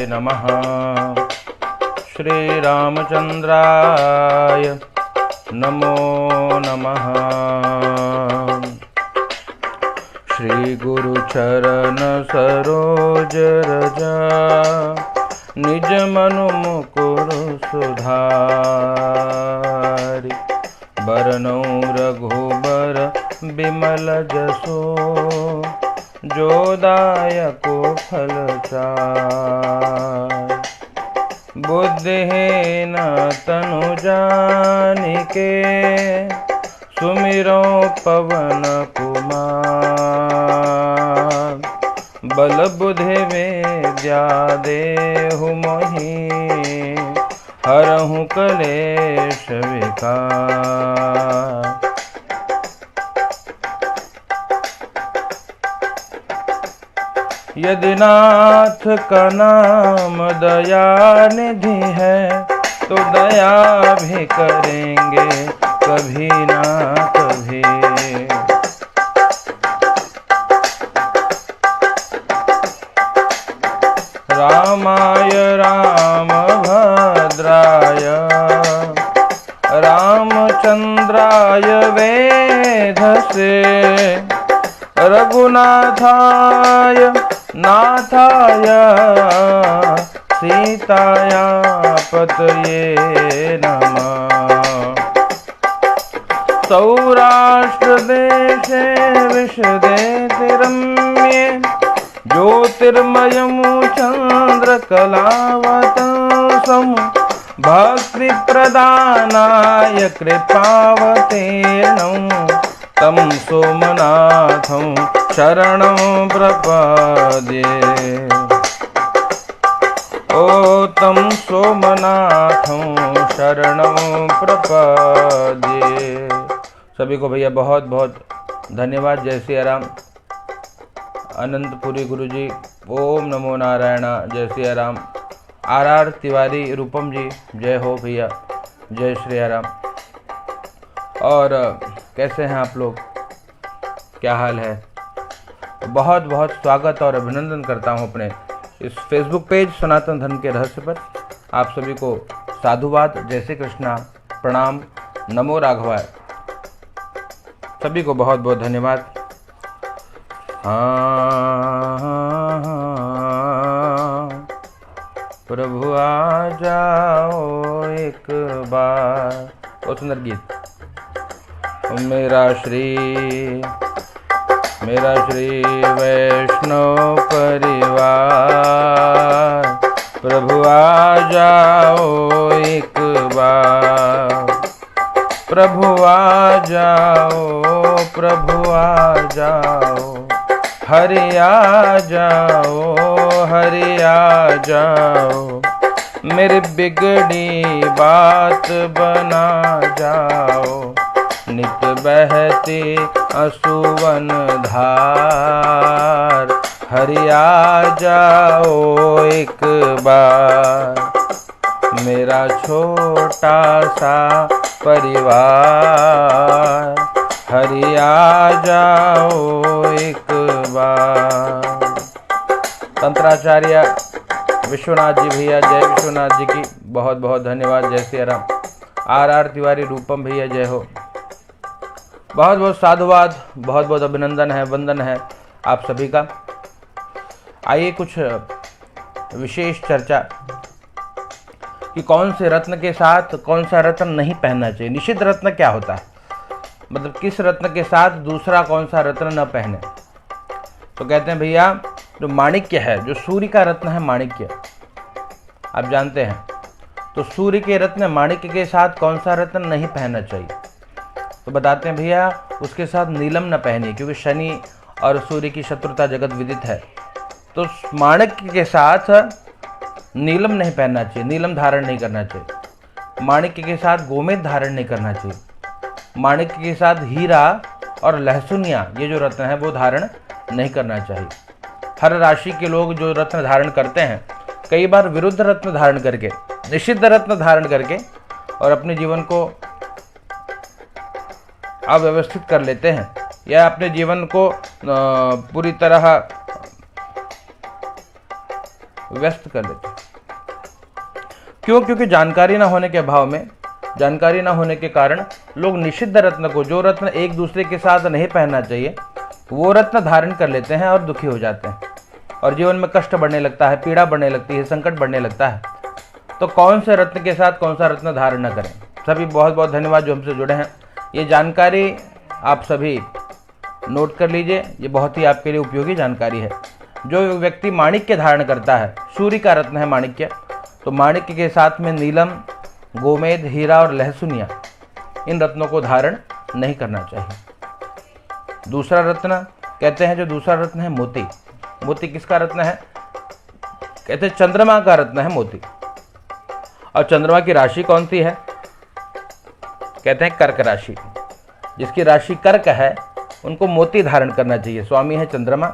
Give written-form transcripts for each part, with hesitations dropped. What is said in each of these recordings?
नमः। श्रीरामचन्द्राय नमो नमः। श्रीगुरुचरण सरोज रज निज मनु मुकुर सुधारि। बरनौ रघुबर बिमल जसो जो दायको फल चारि। बुद्धिहीन तनु जानिके सुमिरो पवन कुमार। बल बुद्धि विद्या देहु मोहि हरहु कलेश विकार। यदि नाथ का नाम दया निधि है तो दया भी करेंगे कभी ना कभी। रामाय रामभद्राय रामचंद्राय वेधसे रघुनाथाय नाथाय सीताया पतये नमः। सौराष्ट्र देशे विशदे रम्ये ज्योतिर्मयमु चन्द्रकलावतंसं भक्ति प्रदानाय कृपावतीर्णं तं सोमनाथं शरणं प्रपद्ये। ओ तं सोमनाथं शरणं प्रपद्ये। सभी को भैया बहुत बहुत धन्यवाद। जय श्री राम। अनंतपुरी गुरुजी ओम नमो नारायण। जय श्री राम। आर तिवारी रूपम जी जय हो भैया। जय श्री राम। और कैसे हैं आप लोग, क्या हाल है? बहुत बहुत स्वागत और अभिनंदन करता हूं अपने इस फेसबुक पेज सनातन धर्म के रहस्य पर। आप सभी को साधुवाद, जय श्री कृष्णा, प्रणाम, नमो राघवाय। सभी को बहुत बहुत धन्यवाद। प्रभु आ जाओ एक बार। बहुत सुंदर गीत। मेरा श्री वैष्णव परिवार, प्रभु आ जाओ एक बार। प्रभु आ जाओ, प्रभु आ जाओ, हरि आ जाओ, हरि आ जाओ। मेरी बिगड़ी बात बना जाओ, नित बहती असुवन धार। हरि आ जाओ एक बार। मेरा छोटा सा परिवार, हरि आ जाओ एक बार। तंत्राचार्य विश्वनाथ जी भैया, जय विश्वनाथ जी की बहुत बहुत धन्यवाद। जय श्री राम। आर तिवारी रूपम भैया जय हो। बहुत बहुत साधुवाद, बहुत बहुत अभिनंदन है, वंदन है आप सभी का। आइए कुछ विशेष चर्चा कि कौन से रत्न के साथ कौन सा रत्न नहीं पहनना चाहिए। निषिद्ध रत्न क्या होता है, मतलब किस रत्न के साथ दूसरा कौन सा रत्न न पहने। तो कहते हैं भैया जो माणिक्य है, जो सूर्य का रत्न है माणिक्य, आप जानते हैं, तो सूर्य के रत्न माणिक्य के साथ कौन सा रत्न नहीं पहनना चाहिए। तो बताते हैं भैया उसके साथ नीलम न पहनिए, क्योंकि शनि और सूर्य की शत्रुता जगत विदित है। तो माणिक्य के साथ नीलम नहीं पहनना चाहिए, नीलम धारण नहीं करना चाहिए। माणिक्य के साथ गोमेद धारण नहीं करना चाहिए। माणिक्य के साथ हीरा और लहसुनिया, ये जो रत्न है वो धारण नहीं करना चाहिए। हर राशि के लोग जो रत्न धारण करते हैं, कई बार विरुद्ध रत्न धारण करके, निषिद्ध रत्न धारण करके और अपने जीवन को अव्यवस्थित कर लेते हैं, या अपने जीवन को पूरी तरह व्यस्त कर देते हैं। क्यों? क्योंकि जानकारी ना होने के अभाव में, जानकारी ना होने के कारण लोग निषिद्ध रत्न को, जो रत्न एक दूसरे के साथ नहीं पहनना चाहिए, वो रत्न धारण कर लेते हैं और दुखी हो जाते हैं और जीवन में कष्ट बढ़ने लगता है, पीड़ा बढ़ने लगती है, संकट बढ़ने लगता है। तो कौन से रत्न के साथ कौन सा रत्न धारण न करें। सभी बहुत बहुत धन्यवाद जो हमसे जुड़े हैं। ये जानकारी आप सभी नोट कर लीजिए, ये बहुत ही आपके लिए उपयोगी जानकारी है। जो व्यक्ति माणिक्य धारण करता है, सूर्य का रत्न है माणिक्य, तो माणिक्य के साथ में नीलम, गोमेद, हीरा और लहसुनिया, इन रत्नों को धारण नहीं करना चाहिए। दूसरा रत्न कहते हैं, जो दूसरा रत्न है मोती। मोती किसका रत्न है? कहते हैं चंद्रमा का रत्न है मोती। और चंद्रमा की राशि कौन सी है? कहते हैं कर्क राशि। जिसकी राशि कर्क है उनको मोती धारण करना चाहिए। स्वामी है चंद्रमा,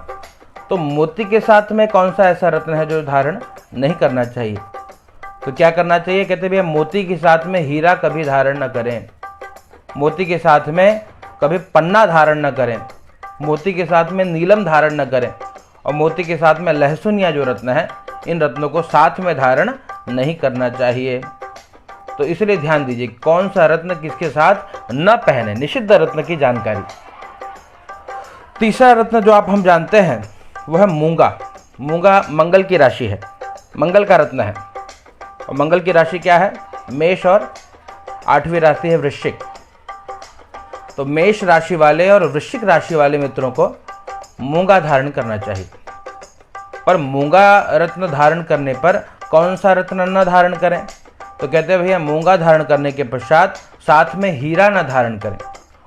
तो मोती के साथ में कौन सा ऐसा रत्न है जो धारण नहीं करना चाहिए? तो क्या करना चाहिए? कहते भैया मोती के साथ में हीरा कभी धारण न करें, मोती के साथ में कभी पन्ना धारण न करें, मोती के साथ में नीलम धारण न करें, और मोती के साथ में लहसुनिया जो रत्न है, इन रत्नों को साथ में धारण नहीं करना चाहिए। तो इसलिए ध्यान दीजिए कौन सा रत्न किसके साथ न पहने, निषिद्ध रत्न की जानकारी। तीसरा रत्न जो हम जानते हैं वह है मूंगा। मूंगा मंगल की राशि है, मंगल का रत्न है। और मंगल की राशि क्या है? मेष, और 8वीं राशि है वृश्चिक। तो मेष राशि वाले और वृश्चिक राशि वाले मित्रों को मूंगा धारण करना चाहिए। पर मूंगा रत्न धारण करने पर कौन सा रत्न न धारण करें? तो कहते हैं भैया मूंगा धारण करने के पश्चात साथ में हीरा न धारण करें,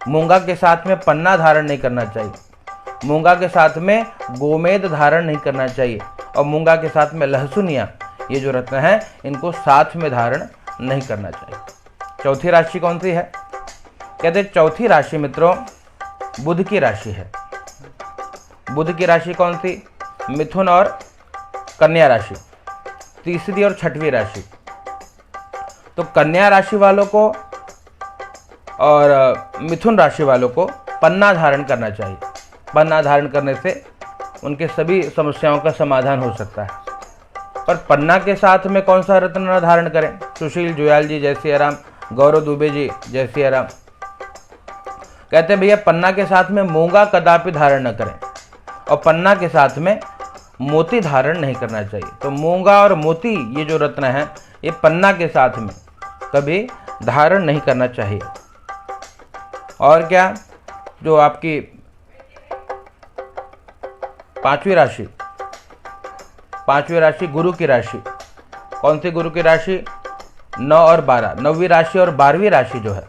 मूंगा के साथ में पन्ना धारण नहीं करना चाहिए, मूंगा के साथ में गोमेद धारण नहीं करना चाहिए, और मूंगा के साथ में लहसुनिया, ये जो रत्न है इनको साथ में धारण नहीं करना चाहिए। चौथी राशि कौन सी है? कहते हैं चौथी राशि मित्रों बुध की राशि है। बुध की राशि कौन सी? मिथुन और कन्या राशि, तीसरी और छठवीं राशि। तो कन्या राशि वालों को और मिथुन राशि वालों को पन्ना धारण करना चाहिए। पन्ना धारण करने से उनके सभी समस्याओं का समाधान हो सकता है। पर पन्ना के साथ में कौन सा रत्न न धारण करें? सुशील जुयाल जी जय सिया राम, गौरव दुबे जी जय सिया राम। कहते हैं भैया पन्ना के साथ में मूंगा कदापि धारण न करें, और पन्ना के साथ में मोती धारण नहीं करना चाहिए। तो मूंगा और मोती ये जो रत्न है ये पन्ना के साथ में कभी धारण नहीं करना चाहिए। और क्या? जो आपकी 5वीं राशि, 5वीं राशि गुरु की राशि। कौन सी गुरु की राशि? 9 और 12, 9वीं राशि और 12वीं राशि जो है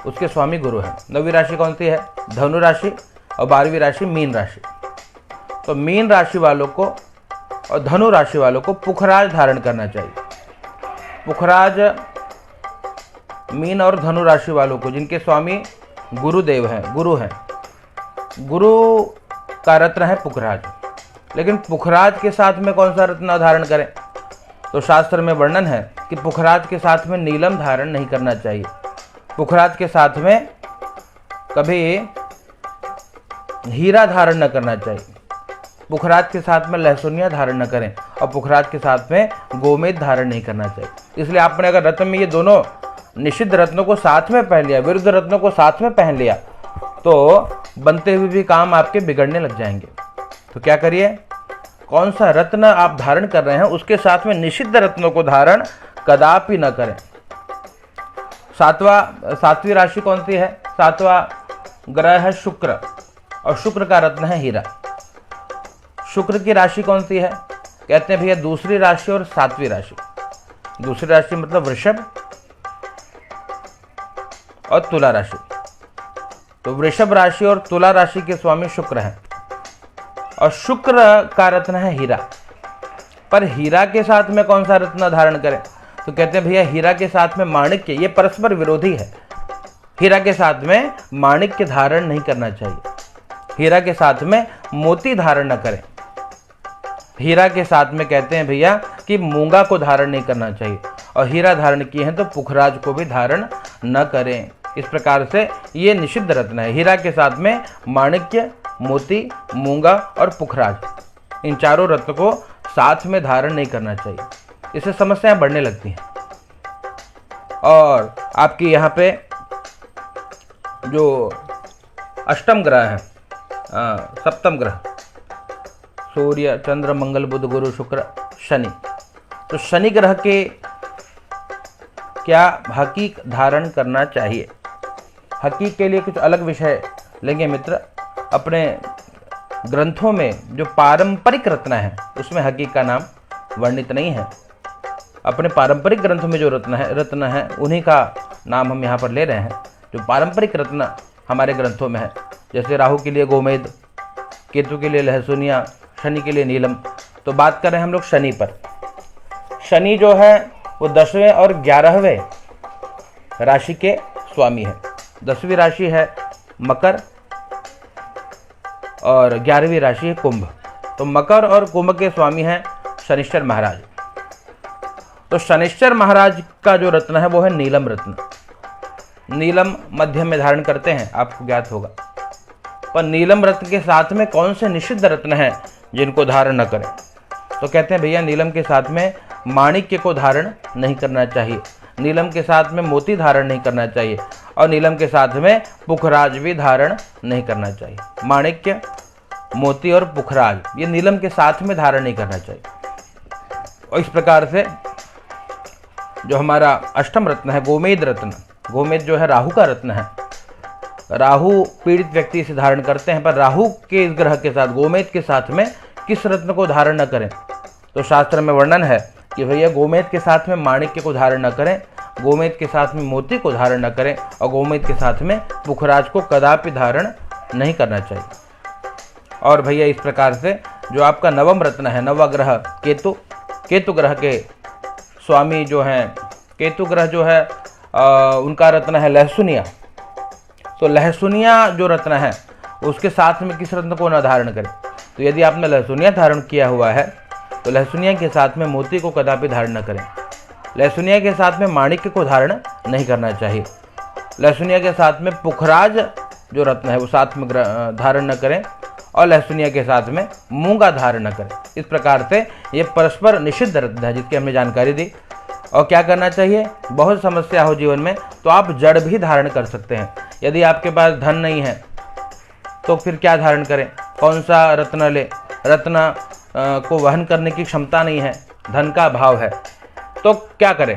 उसके स्वामी गुरु है। 9वीं राशि कौन सी है? धनु राशि, और 12वीं राशि मीन राशि। तो मीन राशि वालों को और धनु राशि वालों को पुखराज धारण करना चाहिए। पुखराज मीन और धनु राशि वालों को, जिनके स्वामी गुरुदेव हैं, गुरु हैं, गुरु का रत्न है पुखराज। लेकिन पुखराज के साथ में कौन सा रत्न धारण करें? तो शास्त्र में वर्णन है कि पुखराज के साथ में नीलम धारण नहीं करना चाहिए, पुखराज के साथ में कभी हीरा धारण न करना चाहिए, पुखराज के साथ में लहसुनिया धारण न करें, और पुखराज के साथ में गोमेद धारण नहीं करना चाहिए। इसलिए आपने अगर रत्न में ये दोनों निषिद्ध रत्नों को साथ में पहन लिया, विरुद्ध रत्नों को साथ में पहन लिया, तो बनते हुए भी काम आपके बिगड़ने लग जाएंगे। तो क्या करिए? कौन सा रत्न आप धारण कर रहे हैं उसके साथ में निषिद्ध रत्नों को धारण कदापि न करें। 7वीं राशि कौन सी है? 7वां ग्रह है शुक्र, और शुक्र का रत्न है हीरा। शुक्र की राशि कौन सी है? कहते हैं भैया दूसरी राशि और 7वीं राशि। दूसरी राशि मतलब वृषभ और तुला राशि। तो वृषभ राशि और तुला राशि के स्वामी शुक्र हैं, और शुक्र का रत्न है हीरा। पर हीरा के साथ में कौन सा रत्न धारण करें? तो कहते हैं भैया हीरा के साथ में माणिक्य, ये परस्पर विरोधी है। हीरा के साथ में माणिक्य धारण नहीं करना चाहिए, हीरा के साथ में मोती धारण न करें। हीरा के साथ में कहते हैं भैया कि मूंगा को धारण नहीं करना चाहिए, और हीरा धारण किए हैं तो पुखराज को भी धारण न करें। इस प्रकार से ये निषिद्ध रत्न है। हीरा के साथ में माणिक्य, मोती, मूंगा और पुखराज, इन चारों रत्न को साथ में धारण नहीं करना चाहिए, इससे समस्याएं बढ़ने लगती हैं। और आपकी यहाँ पे जो अष्टम ग्रह है, सप्तम ग्रह सूर्य, चंद्र, मंगल, बुध, गुरु, शुक्र, शनि, तो शनि ग्रह के क्या हकीक धारण करना चाहिए? हकीक के लिए कुछ अलग विषय लेंगे मित्र। अपने ग्रंथों में जो पारंपरिक रत्न है उसमें हकीक का नाम वर्णित नहीं है। अपने पारंपरिक ग्रंथों में जो रत्न है उन्हीं का नाम हम यहाँ पर ले रहे हैं, जो पारंपरिक रत्न हमारे ग्रंथों में है। जैसे राहु के लिए गोमेद, केतु के लिए लहसुनिया, शनि के लिए नीलम। तो बात कर रहे हैं हम लोग शनि पर। शनि जो है वो 10वें और 11वें राशि के स्वामी है। 10वीं राशि है मकर और 11वीं राशि है कुंभ। तो मकर और कुंभ के स्वामी हैं शनिश्चर महाराज। तो शनिश्चर महाराज का जो रत्न है वो है नीलम रत्न। नीलम मध्य में धारण करते हैं, आपको ज्ञात होगा। पर नीलम रत्न के साथ में कौन से निषिद्ध रत्न हैं जिनको धारण न करें? तो कहते हैं भैया नीलम के साथ में माणिक्य को धारण नहीं करना चाहिए, नीलम के साथ में मोती धारण नहीं करना चाहिए, और नीलम के साथ में पुखराज भी धारण नहीं करना चाहिए। माणिक्य, मोती और पुखराज ये नीलम के साथ में धारण नहीं करना चाहिए। और इस प्रकार से जो हमारा अष्टम रत्न है गोमेद रत्न, गोमेद जो है राहु का रत्न है। राहु पीड़ित व्यक्ति इसे धारण करते हैं, पर राहु के इस ग्रह के साथ गोमेद के साथ में किस रत्न को धारण न करें? तो शास्त्र में वर्णन है कि भैया गोमेद के साथ में माणिक्य को धारण न करें, गोमेद के साथ में मोती को धारण न करें, और गोमेद के साथ में पुखराज को कदापि धारण नहीं करना चाहिए। और भैया इस प्रकार से जो आपका नवम रत्न है, नवा ग्रह केतु, केतु ग्रह के स्वामी जो हैं, केतु ग्रह जो है उनका रत्न है लहसुनिया। तो लहसुनिया जो रत्न है उसके साथ में किस रत्न को न धारण करें? तो यदि आपने लहसुनिया धारण किया हुआ है तो लहसुनिया के साथ में मोती को कदापि धारण न करें। लहसुनिया के साथ में माणिक्य को धारण नहीं करना चाहिए। लहसुनिया के साथ में पुखराज जो रत्न है वो साथ में धारण न करें, और लहसुनिया के साथ में मूंगा धारण न करें। इस प्रकार से ये परस्पर निषिद्ध रत्न है जिसकी हमने जानकारी दी। और क्या करना चाहिए? बहुत समस्या हो जीवन में तो आप जड़ भी धारण कर सकते हैं। यदि आपके पास धन नहीं है तो फिर क्या धारण करें? कौन सा रत्न ले? रत्न को वहन करने की क्षमता नहीं है, धन का अभाव है, तो क्या करें?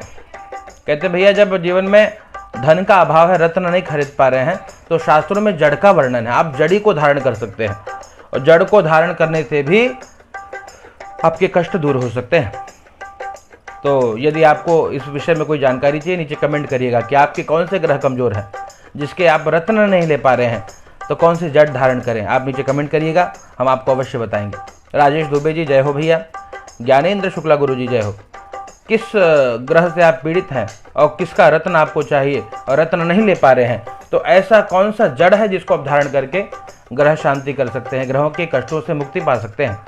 कहते भैया जब जीवन में धन का अभाव है, रत्न नहीं खरीद पा रहे हैं, तो शास्त्रों में जड़ का वर्णन है। आप जड़ी को धारण कर सकते हैं, और जड़ को धारण करने से भी आपके कष्ट दूर हो सकते हैं। तो यदि आपको इस विषय में कोई जानकारी चाहिए, नीचे कमेंट करिएगा कि आपके कौन से ग्रह कमजोर हैं जिसके आप रत्न नहीं ले पा रहे हैं, तो कौन सी जड़ धारण करें। आप नीचे कमेंट करिएगा, हम आपको अवश्य बताएंगे। राजेश दुबे जी जय हो भैया। ज्ञानेंद्र शुक्ला गुरु जी जय हो। किस ग्रह से आप पीड़ित हैं और किसका रत्न आपको चाहिए और रत्न नहीं ले पा रहे हैं, तो ऐसा कौन सा जड़ है जिसको आप धारण करके ग्रह शांति कर सकते हैं, ग्रहों के कष्टों से मुक्ति पा सकते हैं?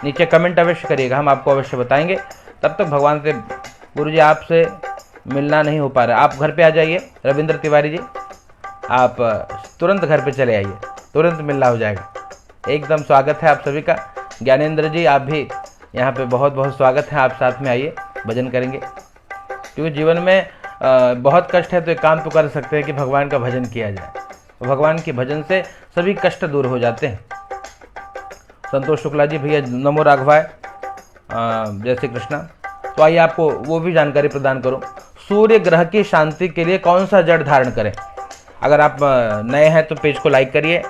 नीचे कमेंट अवश्य करिएगा, हम आपको अवश्य बताएंगे। तब तक भगवान से गुरुजी आपसे मिलना नहीं हो पा रहा, आप घर पे आ जाइए। रविंद्र तिवारी जी आप तुरंत घर पे चले आइए, तुरंत मिलना हो जाएगा। एकदम स्वागत है आप सभी का। ज्ञानेंद्र जी आप भी यहाँ पे बहुत बहुत स्वागत है, आप साथ में आइए, भजन करेंगे। क्योंकि जीवन में बहुत कष्ट है तो एक काम तो कर सकते हैं कि भगवान का भजन किया जाए, तो भगवान के भजन से सभी कष्ट दूर हो जाते हैं। संतोष शुक्ला जी भैया नमो राघवाय, जय श्री कृष्णा। तो आइए आपको वो भी जानकारी प्रदान करूं। सूर्य ग्रह की शांति के लिए कौन सा जड़ धारण करें? अगर आप नए हैं तो पेज को लाइक करिए,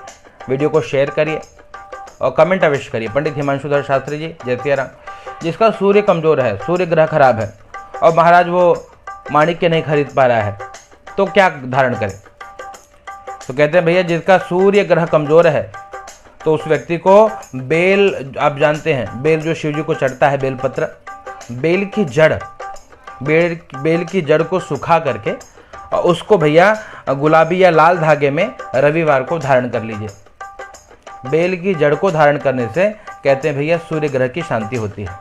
वीडियो को शेयर करिए और कमेंट अवश्य करिए। पंडित हिमांशुधर शास्त्री जी जय सिया राम। जिसका सूर्य कमजोर है, सूर्य ग्रह खराब है और महाराज वो माणिक्य नहीं खरीद पा रहा है, तो क्या धारण करें? तो कहते हैं भैया जिसका सूर्य ग्रह कमजोर है तो उस व्यक्ति को बेल, आप जानते हैं बेल जो शिव जी को चढ़ता है, बेल पत्र, बेल की जड़, बेल की जड़ को सुखा करके और उसको भैया गुलाबी या लाल धागे में रविवार को धारण कर लीजिए। बेल की जड़ को धारण करने से कहते हैं भैया सूर्य ग्रह की शांति होती है।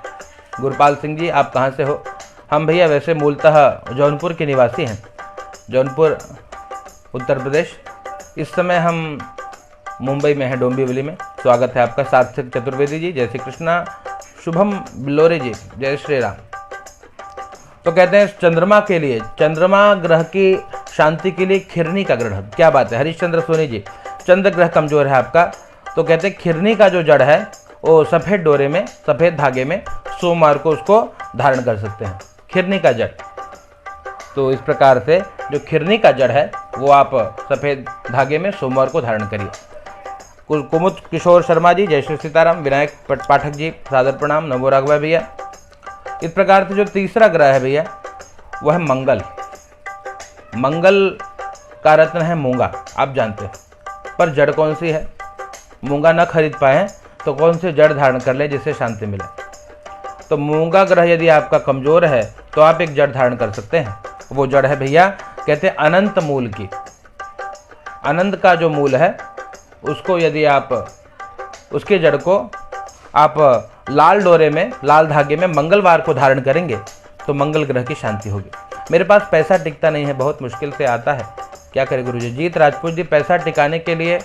गुरपाल सिंह जी आप कहाँ से हो? हम भैया वैसे मूलतः जौनपुर के निवासी हैं, जौनपुर उत्तर प्रदेश। इस समय हम मुंबई में हैं, डोंबिवली में। स्वागत है आपका। सात्विक चतुर्वेदी जी जय श्री कृष्णा। शुभम बिलोरे जी, जय श्री राम। तो कहते हैं चंद्रमा के लिए, चंद्रमा ग्रह की शांति के लिए खिरनी का ग्रहण, क्या बात है। हरिश्चंद्र सोनी जी, चंद्र ग्रह कमजोर है आपका, तो कहते हैं खिरनी का जो जड़ है वो सफ़ेद डोरे में, सफ़ेद धागे में सोमवार को उसको धारण कर सकते हैं, खिरनी का जड़। तो इस प्रकार से जो खिरनी का जड़ है वो आप सफ़ेद धागे में सोमवार को धारण करिए। कुमुद किशोर शर्मा जी, जय श्री सीताराम। विनायक पाठक जी, सादर प्रणाम। नमो राघवा भैया। इस प्रकार से जो तीसरा ग्रह है भैया वह है मंगल। मंगल का रत्न है मूंगा, आप जानते हैं, पर जड़ कौन सी है। मूंगा न खरीद पाए तो कौन से जड़ धारण कर ले जिससे शांति मिले। तो मूंगा ग्रह यदि आपका कमजोर है तो आप एक जड़ धारण कर सकते हैं। वो जड़ है भैया, कहते हैं अनंत मूल की। अनंत का जो मूल है उसको यदि आप, उसके जड़ को आप लाल डोरे में, लाल धागे में मंगलवार को धारण करेंगे तो मंगल ग्रह की शांति होगी। मेरे पास पैसा टिकता नहीं है, बहुत मुश्किल से आता है, क्या करें गुरुजी। जीत राजपूत जी, पैसा टिकाने के लिए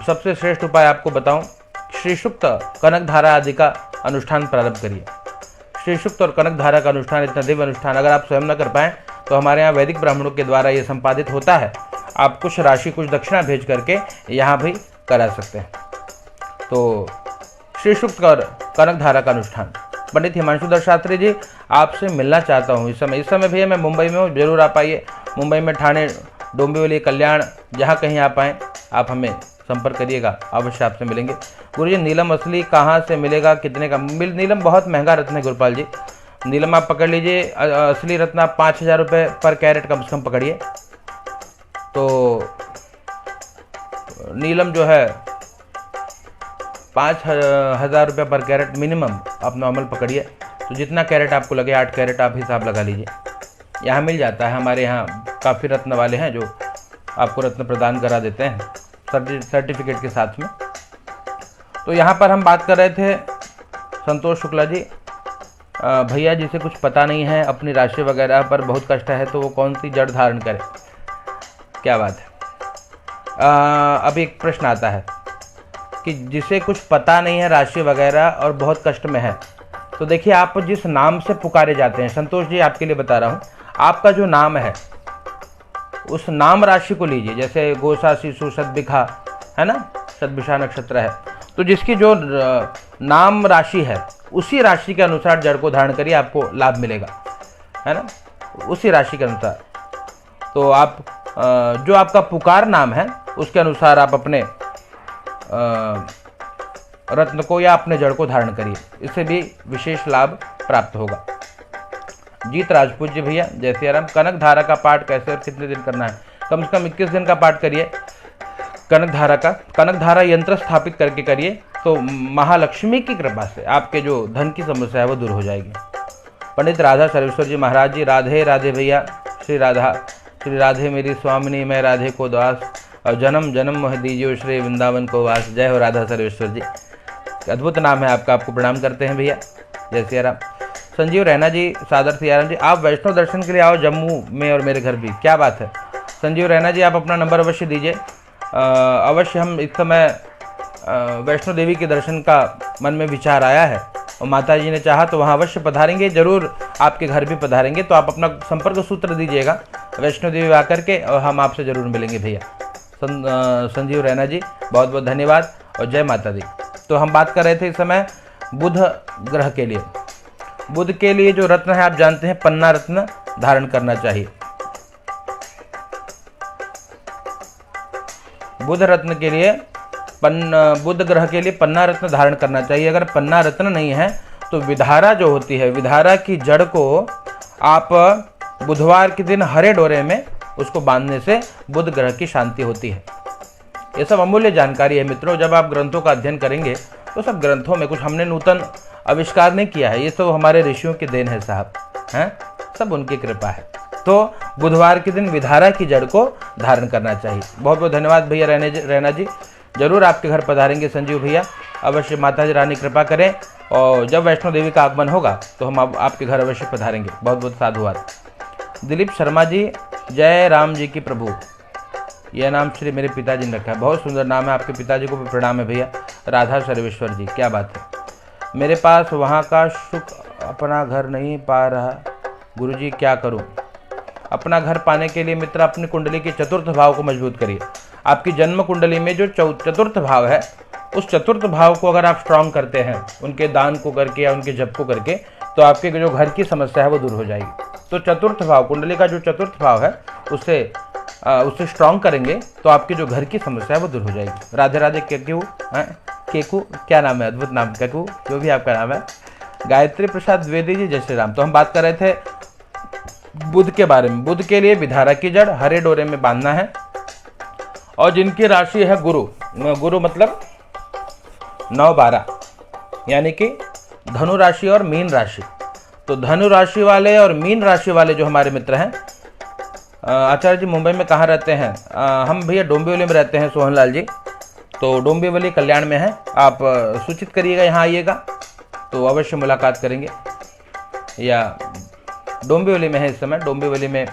सबसे श्रेष्ठ उपाय आपको बताऊं, श्री सूक्त कनक धारा आदि का अनुष्ठान प्रारंभ करिए। श्री सूक्त और कनक धारा का अनुष्ठान, इतना दिव्य अनुष्ठान अगर आप स्वयं न कर पाएँ तो हमारे यहाँ वैदिक ब्राह्मणों के द्वारा ये संपादित होता है। आप कुछ राशि, कुछ दक्षिणा भेज करके यहाँ भी करा सकते हैं। तो श्री सूक्त और कनक धारा का अनुष्ठान। पंडित हिमांशुधर शास्त्री जी, आपसे मिलना चाहता हूँ इस समय भैया मैं मुंबई में हूँ, जरूर आप आइए। मुंबई में ठाणे, डोंबिवली, कल्याण, जहाँ कहीं आप आएँ आप हमें संपर्क करिएगा, अवश्य आपसे मिलेंगे। गुरुजी नीलम असली कहाँ से मिलेगा, कितने का? नीलम बहुत महंगा रत्न है गुरुपाल जी। नीलम आप पकड़ लीजिए, असली रत्न आप 5,000 रुपये पर कैरेट कम से कम पकड़िए। तो नीलम जो है 5,000 रुपये पर कैरेट मिनिमम आप नॉर्मल पकड़िए। तो जितना कैरेट आपको लगे, 8 कैरेट आप हिसाब लगा लीजिए। यहाँ मिल जाता है, हमारे यहाँ काफ़ी रत्न वाले हैं जो आपको रत्न प्रदान करा देते हैं सर्टिफिकेट के साथ में। तो यहाँ पर हम बात कर रहे थे संतोष शुक्ला जी, भैया जिसे कुछ पता नहीं है, अपनी राशि वगैरह पर बहुत कष्ट है, तो वो कौन सी जड़ धारण करे, क्या बात है। अब एक प्रश्न आता है कि जिसे कुछ पता नहीं है राशि वगैरह और बहुत कष्ट में है, तो देखिए आप जिस नाम से पुकारे जाते हैं, संतोष जी आपके लिए बता रहा हूँ, आपका जो नाम है उस नाम राशि को लीजिए। जैसे गोसा, शिशु, सदबिखा है ना, सदबिशा नक्षत्र है, तो जिसकी जो नाम राशि है उसी राशि के अनुसार जड़ को धारण करिए, आपको लाभ मिलेगा, है ना, उसी राशि के अनुसार। तो आप जो आपका पुकार नाम है उसके अनुसार आप अपने रत्न को या अपने जड़ को धारण करिए, इससे भी विशेष लाभ प्राप्त होगा। जीत राजपूत जी भैया, जय सिया राम। कनक धारा का पाठ कैसे और कितने दिन करना है? कम से कम 21 दिन का पाठ करिए कनक धारा का। कनक धारा यंत्र स्थापित करके करिए, तो महालक्ष्मी की कृपा से आपके जो धन की समस्या है वो दूर हो जाएगी। पंडित राधा सर्वेश्वर जी महाराज जी, राधे राधे भैया। श्री राधे मेरी स्वामिनी, मैं राधे को दास, और जन्म जन्म मोह दीजिए श्री वृंदावन को वास। जय हो राधा सर्वेश्वर जी, अद्भुत नाम है आपका, आपको प्रणाम करते हैं भैया, जय सिया राम। संजीव रैना जी, सादर सियाराम जी, आप वैष्णो दर्शन के लिए आओ जम्मू में और मेरे घर भी, क्या बात है। संजीव रैना जी, आप अपना नंबर अवश्य दीजिए, अवश्य। हम इस समय वैष्णो देवी के दर्शन का मन में विचार आया है और माता जी ने चाहा तो वहाँ अवश्य पधारेंगे, जरूर आपके घर भी पधारेंगे। तो आप अपना संपर्क सूत्र दीजिएगा वैष्णो देवी आकर के, और हम आपसे जरूर मिलेंगे भैया। संजीव रैना जी, बहुत बहुत धन्यवाद और जय माता दी। तो हम बात कर रहे थे इस समय बुध ग्रह के लिए। बुध के लिए जो रत्न है आप जानते हैं, पन्ना रत्न धारण करना चाहिए। बुध रत्न के लिए बुध ग्रह के लिए पन्ना रत्न धारण करना चाहिए। अगर पन्ना रत्न नहीं है तो विधारा जो होती है, विधारा की जड़ को आप बुधवार के दिन हरे डोरे में उसको बांधने से बुध ग्रह की शांति होती है। ये सब अमूल्य जानकारी है मित्रों। जब आप ग्रंथों का अध्ययन करेंगे तो सब ग्रंथों में कुछ हमने नूतन आविष्कार नहीं किया है, ये सब हमारे ऋषियों की देन है साहब, हैं, सब उनकी कृपा है। तो बुधवार के दिन विधारा की जड़ को धारण करना चाहिए। बहुत बहुत धन्यवाद भैया रैना जी, जरूर आपके घर पधारेंगे संजीव भैया, अवश्य माता जी रानी कृपा करें, और जब वैष्णो देवी का आगमन होगा तो हम आपके घर अवश्य पधारेंगे। बहुत बहुत साधुवाद। दिलीप शर्मा जी, जय राम जी की प्रभु, यह नाम श्री मेरे पिताजी ने रखा है, बहुत सुंदर नाम है, आपके पिताजी को भी प्रणाम है भैया। राधा सर्वेश्वर जी, क्या बात है। मेरे पास वहाँ का सुख अपना घर नहीं पा रहा, गुरुजी क्या करूँ। अपना घर पाने के लिए मित्र अपनी कुंडली के चतुर्थ भाव को मजबूत करिए। आपकी जन्म कुंडली में जो चतुर्थ भाव है, उस चतुर्थ भाव को अगर आप स्ट्रांग करते हैं, उनके दान को करके या उनके जप को करके, तो आपके जो घर की समस्या है वो दूर हो जाएगी। तो चतुर्थ भाव, कुंडली का जो चतुर्थ भाव है, उसे स्ट्रांग करेंगे तो आपकी जो घर की समस्या है वो दूर हो जाएगी। राधे राधे। केकू क्या नाम है, अद्भुत नाम, केकू जो भी आपका नाम है। गायत्री प्रसाद द्विवेदी जी, जय श्री राम। तो हम बात कर रहे थे बुध के बारे में। बुध के लिए विधारा की जड़ हरे डोरे में बांधना है, और जिनकी राशि है गुरु मतलब 9-12, यानी कि धनु राशि और मीन राशि। तो धनु राशि वाले और मीन राशि वाले जो हमारे मित्र हैं, आचार्य जी मुंबई में कहाँ रहते हैं? हम भैया डोंबिवली में रहते हैं, सोहनलाल जी। तो डोंबिवली कल्याण में है। आप सूचित करिएगा, यहाँ आइएगा तो अवश्य मुलाकात करेंगे। या डोंबिवली में है इस समय, डोंबिवली में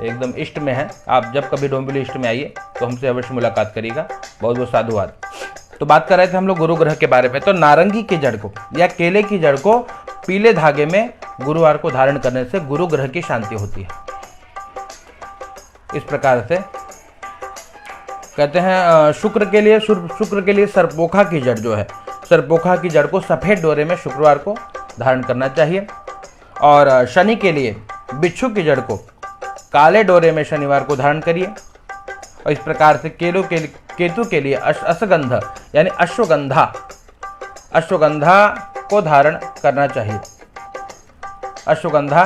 एकदम ईस्ट में है। आप जब कभी डोंबिवली ईस्ट में आइए तो हमसे अवश्य मुलाकात करिएगा। बहुत बहुत साधुवाद। तो बात कर रहे थे हम लोग गुरु ग्रह के बारे में। तो नारंगी की जड़ को या केले की जड़ को पीले धागे में गुरुवार को धारण करने से गुरु ग्रह की शांति होती है। इस प्रकार से कहते हैं शुक्र के लिए सरपोखा की जड़ जो है, सरपोखा की जड़ को सफ़ेद डोरे में शुक्रवार को धारण करना चाहिए। और शनि के लिए बिच्छू की जड़ को काले डोरे में शनिवार को धारण करिए। और इस प्रकार से केतु के लिए अश्वगंधा यानी अश्वगंधा को धारण करना चाहिए। अश्वगंधा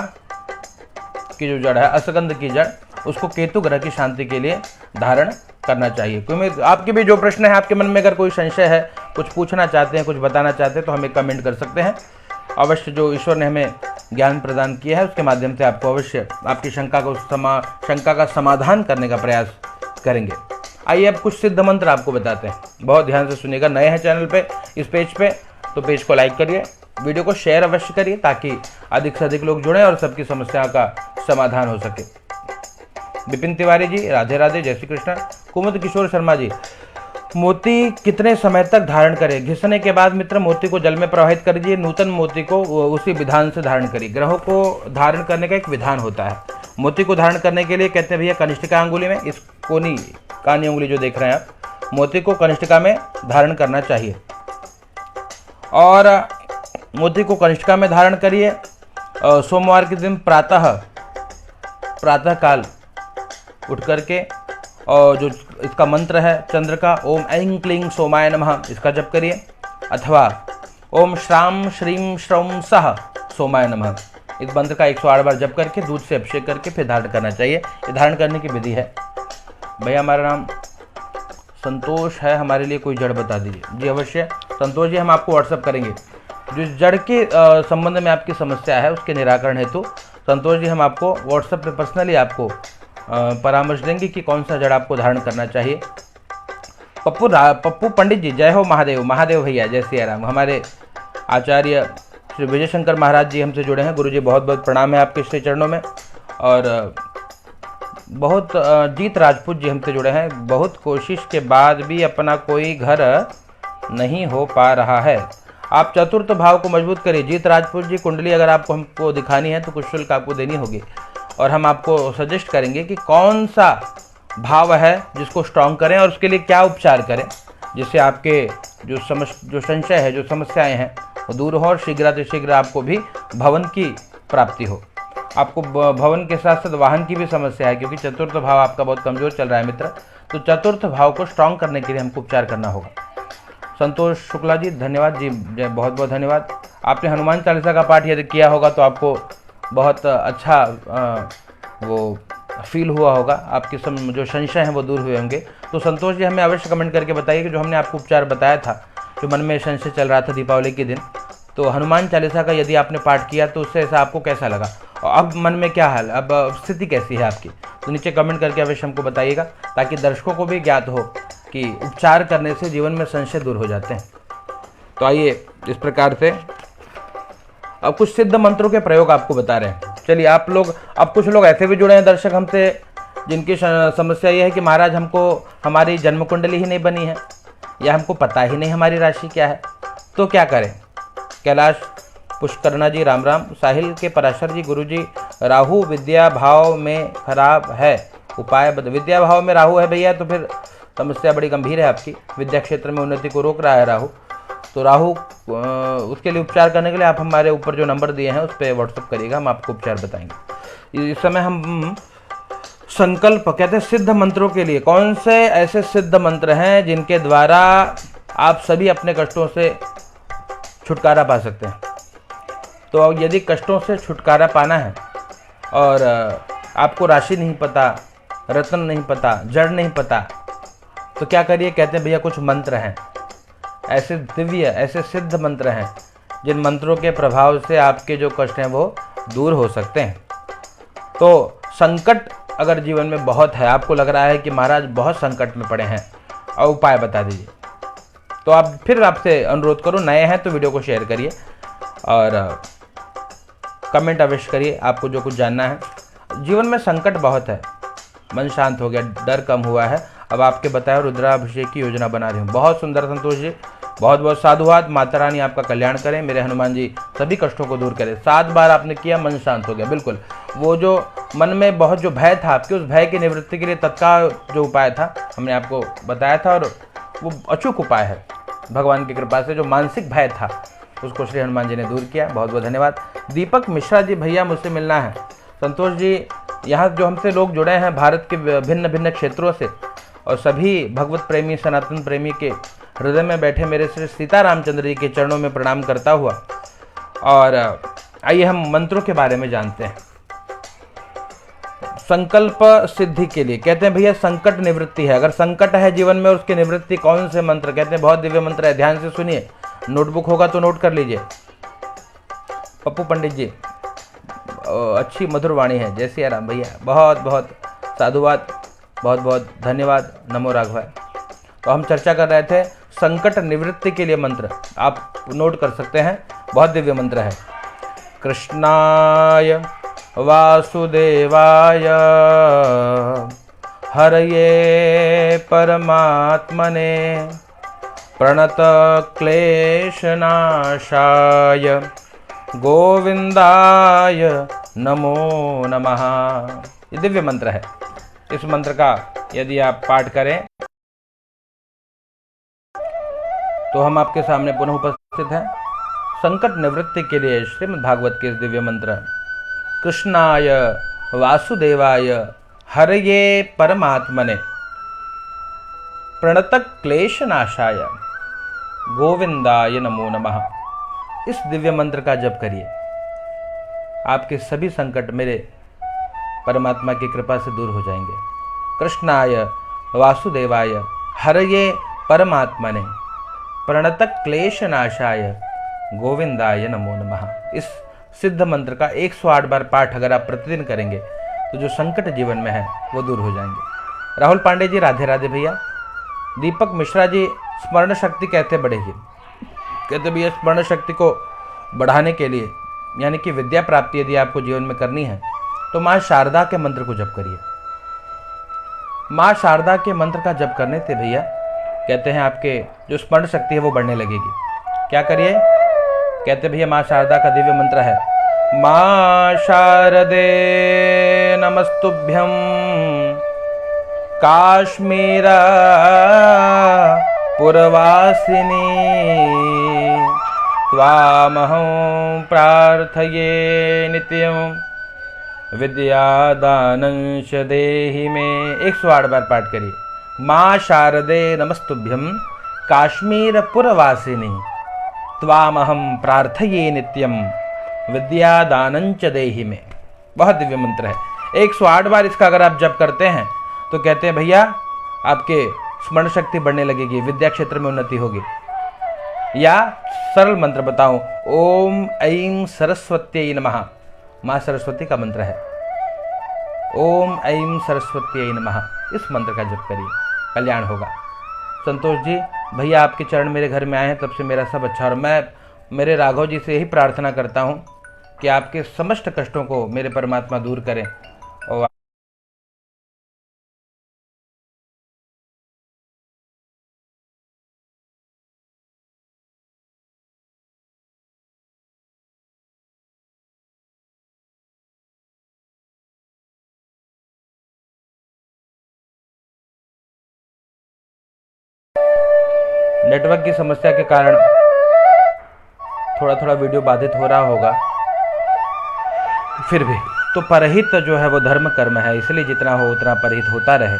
की जो जड़ है, अश्वगंध की जड़, उसको केतु ग्रह की शांति के लिए धारण करना चाहिए। क्योंकि आपके भी जो प्रश्न है, आपके मन में अगर कोई संशय है, कुछ पूछना चाहते हैं, कुछ बताना चाहते हैं, तो हमें कमेंट कर सकते हैं। अवश्य जो ईश्वर ने हमें ज्ञान प्रदान किया है उसके माध्यम से आपको अवश्य आपकी शंका का समाधान करने का प्रयास करेंगे। आइए अब कुछ सिद्ध मंत्र आपको बताते हैं। बहुत ध्यान से सुनिएगा। नए हैं चैनल पे, इस पेज पे, तो पेज को लाइक करिए, वीडियो को शेयर अवश्य करिए, ताकि अधिक से अधिक लोग जुड़ें और सबकी समस्या का समाधान हो सके। विपिन तिवारी जी, राधे राधे, जय श्री कृष्ण। कुमुद किशोर शर्मा जी, मोती कितने समय तक धारण करें? घिसने के बाद मित्र मोती को जल में प्रवाहित कर दीजिए। नूतन मोती को उसी विधान से धारण करिए। ग्रहों को धारण करने का एक विधान होता है। मोती को धारण करने के लिए कहते हैं भैया कनिष्ठिका अंगुली में, इस कोनी कानी उंगली जो देख रहे हैं आप, मोती को कनिष्ठिका में धारण करना चाहिए। और मोती को कनिष्ठिका में धारण करिए। सोमवार के दिन प्रातः काल उठ करके, और जो इसका मंत्र है चंद्र का, ओम ऐं क्लीं सोमाय नमः, इसका जप करिए। अथवा ओम श्राम श्रीम श्रौम सह सोमाय नमः, इस मंत्र का 108 बार जप करके दूध से अभिषेक करके फिर धारण करना चाहिए। ये धारण करने की विधि है। भैया हमारा नाम संतोष है, हमारे लिए कोई जड़ बता दीजिए। जी अवश्य संतोष जी, हम आपको व्हाट्सअप करेंगे। जिस जड़ के संबंध में आपकी समस्या है उसके निराकरण हेतु संतोष जी हम आपको व्हाट्सएप पे पर्सनली आपको परामर्श देंगे कि कौन सा जड़ आपको धारण करना चाहिए। पप्पू पंडित जी, जय हो महादेव। महादेव भैया, जय सिया राम। हमारे आचार्य श्री विजय शंकर महाराज जी हमसे जुड़े हैं। गुरु जी बहुत बहुत प्रणाम है आपके श्री चरणों में। और बहुत जीत राजपूत जी हमसे जुड़े हैं। बहुत कोशिश के बाद भी अपना कोई घर नहीं हो पा रहा है, आप चतुर्थ भाव को मजबूत करिए। जीत राजपूत जी, कुंडली अगर आपको हमको दिखानी है तो कुछ शुल्क आपको देनी होगी, और हम आपको सजेस्ट करेंगे कि कौन सा भाव है जिसको स्ट्रॉन्ग करें और उसके लिए क्या उपचार करें, जिससे आपके जो संशय है, जो समस्याएं हैं वो दूर हो और शीघ्र आपको भी भवन की प्राप्ति हो। आपको भवन के साथ साथ वाहन की भी समस्या है, क्योंकि चतुर्थ भाव आपका बहुत कमज़ोर चल रहा है मित्र। तो चतुर्थ भाव को स्ट्रॉन्ग करने के लिए हमको उपचार करना होगा। संतोष शुक्ला जी, धन्यवाद जी, बहुत बहुत धन्यवाद। आपने हनुमान चालीसा का पाठ यदि किया होगा तो आपको बहुत अच्छा वो फील हुआ होगा, आपके जो संशय हैं वो दूर हुए होंगे। तो संतोष जी हमें अवश्य कमेंट करके बताइए कि जो हमने आपको उपचार बताया था, जो मन में संशय चल रहा था दीपावली के दिन, तो हनुमान चालीसा का यदि आपने पाठ किया तो उससे ऐसा आपको कैसा लगा, और अब मन में क्या हाल, अब स्थिति कैसी है आपकी, तो नीचे कमेंट करके अवश्य हमको बताइएगा, ताकि दर्शकों को भी ज्ञात हो कि उपचार करने से जीवन में संशय दूर हो जाते हैं। तो आइए इस प्रकार से अब कुछ सिद्ध मंत्रों के प्रयोग आपको बता रहे हैं। चलिए आप लोग, अब कुछ लोग ऐसे भी जुड़े हैं दर्शक हमसे जिनकी समस्या ये है कि महाराज हमको हमारी जन्म कुंडली ही नहीं बनी है, या हमको पता ही नहीं हमारी राशि क्या है, तो क्या करें। कैलाश पुष्करणा जी राम राम। साहिल के पराशर जी गुरु जी राहु विद्या भाव में खराब है, उपाय विद्या भाव में राहु है भैया, तो फिर समस्या बड़ी गंभीर है आपकी। विद्या क्षेत्र में उन्नति को रोक रहा है राहु, तो राहु उसके लिए उपचार करने के लिए आप हमारे ऊपर जो नंबर दिए हैं उस पर व्हाट्सअप करिएगा, हम आपको उपचार बताएंगे। इस समय हम संकल्प कहते हैं सिद्ध मंत्रों के लिए, कौन से ऐसे सिद्ध मंत्र हैं जिनके द्वारा आप सभी अपने कष्टों से छुटकारा पा सकते हैं। तो यदि कष्टों से छुटकारा पाना है और आपको राशि नहीं पता, रत्न नहीं पता, जड़ नहीं पता, तो क्या करिए, कहते हैं भैया कुछ मंत्र हैं ऐसे दिव्य, ऐसे सिद्ध मंत्र हैं जिन मंत्रों के प्रभाव से आपके जो कष्ट हैं वो दूर हो सकते हैं। तो संकट अगर जीवन में बहुत है, आपको लग रहा है कि महाराज बहुत संकट में पड़े हैं और उपाय बता दीजिए, तो आप फिर आपसे अनुरोध करो, नए हैं तो वीडियो को शेयर करिए और कमेंट अवश्य करिए आपको जो कुछ जानना है। जीवन में संकट बहुत है, मन शांत हो गया, डर कम हुआ है, अब आपके बताए रुद्राभिषेक की योजना बना रही हूँ। बहुत सुंदर संतोष जी, बहुत बहुत साधुवाद। माता रानी आपका कल्याण करें, मेरे हनुमान जी सभी कष्टों को दूर करें। 7 बार आपने किया, मन शांत हो गया। बिल्कुल वो जो मन में बहुत जो भय था आपके, उस भय की निवृत्ति के लिए तत्काल जो उपाय था हमने आपको बताया था और वो अचूक उपाय है। भगवान की कृपा से जो मानसिक भय था उसको श्री हनुमान जी ने दूर किया। बहुत बहुत धन्यवाद। दीपक मिश्रा जी, भैया मुझसे मिलना है। संतोष जी, यहाँ जो हमसे लोग जुड़े हैं भारत के भिन्न भिन्न क्षेत्रों से, और सभी भगवत प्रेमी सनातन प्रेमी के हृदय में बैठे मेरे श्री सीता रामचंद्र जी के चरणों में प्रणाम करता हुआ, और आइए हम मंत्रों के बारे में जानते हैं। संकल्प सिद्धि के लिए कहते हैं भैया संकट निवृत्ति है। अगर संकट है जीवन में, उसकी निवृत्ति कौन से मंत्र, कहते हैं बहुत दिव्य मंत्र है, ध्यान से सुनिए, नोटबुक होगा तो नोट कर लीजिए। पप्पू पंडित जी, अच्छी मधुर वाणी है, जय सिया राम भैया, बहुत बहुत साधुवाद, बहुत बहुत धन्यवाद, नमो राघवाय। तो हम चर्चा कर रहे थे संकट निवृत्ति के लिए मंत्र, आप नोट कर सकते हैं, बहुत दिव्य मंत्र है। कृष्णाय वासुदेवाय हरये परमात्मने प्रणत क्लेशनाशाय गोविंदाय नमो नमः। ये दिव्य मंत्र है। इस मंत्र का यदि आप पाठ करें तो हम आपके सामने पुनः उपस्थित हैं संकट निवृत्ति के लिए श्रीमद् भागवत के इस दिव्य मंत्र कृष्णाय वासुदेवाय हरये परमात्मने प्रणत क्लेशनाशाय गोविंदाय नमो नमः। इस दिव्य मंत्र का जप करिए, आपके सभी संकट मेरे परमात्मा की कृपा से दूर हो जाएंगे। कृष्णाय वासुदेवाय हरये परमात्मने प्रणत क्लेशनाशाय गोविंदाय नमो नमः। इस सिद्ध मंत्र का 108 बार पाठ अगर आप प्रतिदिन करेंगे तो जो संकट जीवन में है वो दूर हो जाएंगे। राहुल पांडे जी, राधे राधे भैया। दीपक मिश्रा जी, स्मरण शक्ति कैसे बढ़ेगी, कहते भैया स्मरण शक्ति को बढ़ाने के लिए यानी कि विद्या प्राप्ति यदि आपको जीवन में करनी है तो माँ शारदा के मंत्र को जप करिए। माँ शारदा के मंत्र का जप करने से भैया कहते हैं आपके जो स्मरण शक्ति है वो बढ़ने लगेगी। क्या करिए, कहते भैया माँ शारदा का दिव्य मंत्र है, माँ शारदे नमस्तुभ्यं काश्मीरा पुरवासिनी त्वामहं प्रार्थये नित्यं विद्यादानंश देहि में। 108 बार पाठ करिए। माँ शारदे नमस्तुभ्यं काश्मीर पुरवासिनी त्वामहं प्रार्थये नित्यं विद्यादानंच देहि में। बहुत दिव्य मंत्र है। 108 बार इसका अगर आप जप करते हैं तो कहते हैं भैया आपके स्मरण शक्ति बढ़ने लगेगी, विद्या क्षेत्र में उन्नति होगी। या सरल मंत्र बताऊं, ओम ऐं सरस्वत्यै नमः, माँ सरस्वती का मंत्र है। ओम ऐं सरस्वत्यै नमः, इस मंत्र का जप करिए, कल्याण होगा। संतोष जी, भैया आपके चरण मेरे घर में आए हैं तब से मेरा सब अच्छा, और मैं मेरे राघव जी से यही प्रार्थना करता हूँ कि आपके समस्त कष्टों को मेरे परमात्मा दूर करें और नेटवर्क की समस्या के कारण थोड़ा थोड़ा वीडियो बाधित हो रहा होगा, फिर भी तो परहित जो है वो धर्म कर्म है, इसलिए जितना हो उतना परहित होता रहे।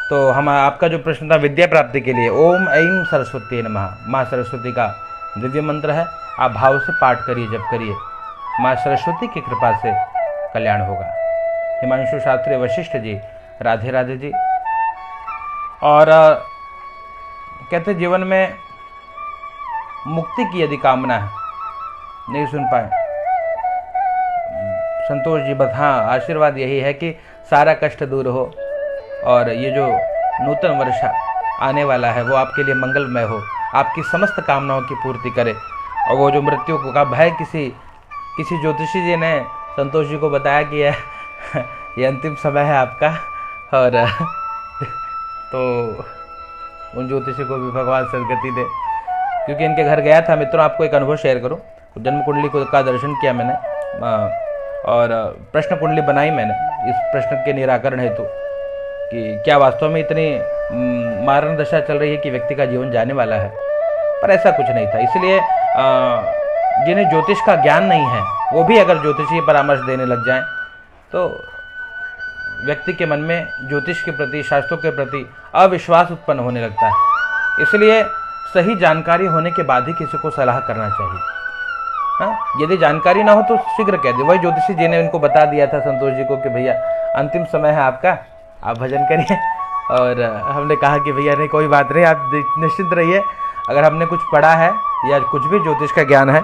तो हम आपका जो प्रश्न था विद्या प्राप्ति के लिए, ओम ऐं सरस्वती नमः, माँ सरस्वती का दिव्य मंत्र है, आप भाव से पाठ करिए, जप करिए, माँ सरस्वती की कृपा से कल्याण होगा। हिमांशु शास्त्री वशिष्ठ जी, राधे राधे जी। और कहते जीवन में मुक्ति की यदि कामना है, नहीं सुन पाए संतोष जी, बस हाँ आशीर्वाद यही है कि सारा कष्ट दूर हो और ये जो नूतन वर्ष आने वाला है वो आपके लिए मंगलमय हो, आपकी समस्त कामनाओं की पूर्ति करे। और वो जो मृत्यु का भय, किसी ज्योतिषी जी ने संतोष जी को बताया कि ये अंतिम समय है आपका, और तो उन ज्योतिषी को भी भगवान सदगति दे। क्योंकि इनके घर गया था मित्रों, आपको एक अनुभव शेयर करूं, जन्म कुंडली का दर्शन किया मैंने और प्रश्न कुंडली बनाई मैंने इस प्रश्न के निराकरण हेतु कि क्या वास्तव में इतनी मारण दशा चल रही है कि व्यक्ति का जीवन जाने वाला है, पर ऐसा कुछ नहीं था। इसलिए जिन्हें ज्योतिष का ज्ञान नहीं है वो भी अगर ज्योतिषीय परामर्श देने लग जाएं तो व्यक्ति के मन में ज्योतिष के प्रति, शास्त्रों के प्रति अविश्वास उत्पन्न होने लगता है। इसलिए सही जानकारी होने के बाद ही किसी को सलाह करना चाहिए। हाँ, यदि जानकारी ना हो तो शीघ्र कह दे। वही ज्योतिषी जी ने उनको बता दिया था संतोष जी को कि भैया अंतिम समय है आपका, आप भजन करिए। और हमने कहा कि भैया नहीं कोई बात नहीं, आप निश्चिंत रहिए, अगर हमने कुछ पढ़ा है या कुछ भी ज्योतिष का ज्ञान है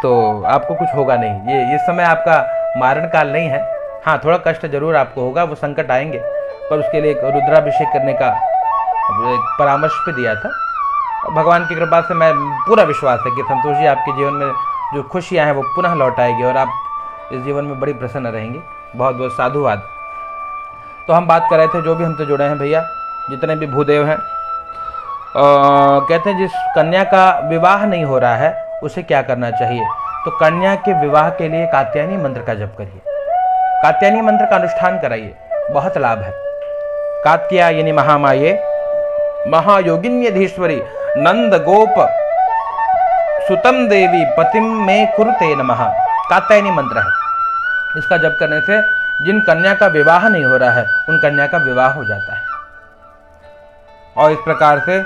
तो आपको कुछ होगा नहीं। ये समय आपका मारण काल नहीं है। हाँ, थोड़ा कष्ट जरूर आपको होगा, वो संकट आएंगे, पर उसके लिए एक रुद्राभिषेक करने का एक परामर्श भी दिया था। भगवान की कृपा से मैं पूरा विश्वास है कि संतोष जी आपके जीवन में जो खुशियाँ हैं वो पुनः लौट आएगी और आप इस जीवन में बड़ी प्रसन्न रहेंगी। बहुत बहुत साधुवाद। तो हम बात कर रहे थे, जो भी हमसे जुड़े हैं भैया, जितने भी भूदेव हैं, कहते हैं जिस कन्या का विवाह नहीं हो रहा है उसे क्या करना चाहिए। तो कन्या के विवाह के लिए कात्यायनी मंत्र का जप करिए, कात्यायनी मंत्र का अनुष्ठान कराइए, बहुत लाभ है। कात्यायनी महामाये महायोगिन्यधीश्वरी नंद गोप सुतम देवी पतिम में कुरुते नमः, कात्यायनी मंत्र है। इसका जप करने से जिन कन्या का विवाह नहीं हो रहा है उन कन्या का विवाह हो जाता है। और इस प्रकार से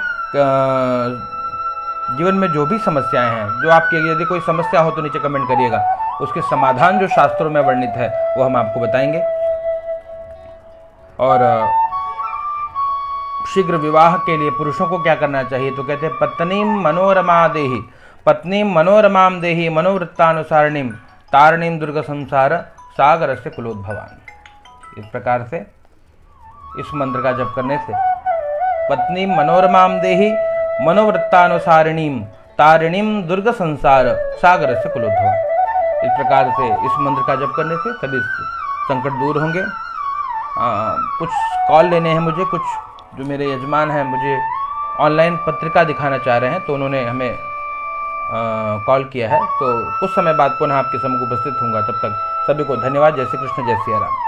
जीवन में जो भी समस्याएं हैं, जो आपकी यदि कोई समस्या हो तो नीचे कमेंट करिएगा, उसके समाधान जो शास्त्रों में वर्णित है वो हम आपको बताएंगे। और शीघ्र विवाह के लिए पुरुषों को क्या करना चाहिए, तो कहते हैं पत्नीम मनोरमा देहि, पत्नीम मनोरमाम देहि मनोवृत्तानुसारिणीम तारिणीम दुर्ग संसार सागर से कुलोद्भवान। इस प्रकार से इस मंत्र का जप करने से पत्नीम मनोरमाम देहि मनोवृत्तानुसारिणीम तारिणीम दुर्ग संसार सागर से कुलोद्भवान। इस प्रकार से इस मंत्र का जप करने से सभी संकट दूर होंगे। कुछ कॉल लेने हैं मुझे, कुछ जो मेरे यजमान हैं मुझे ऑनलाइन पत्रिका दिखाना चाह रहे हैं, तो उन्होंने हमें कॉल किया है। तो कुछ समय बाद पुनः आपके सम्मुख उपस्थित होऊंगा। तब तक सभी को धन्यवाद। जय श्री कृष्ण, जय सिया राम।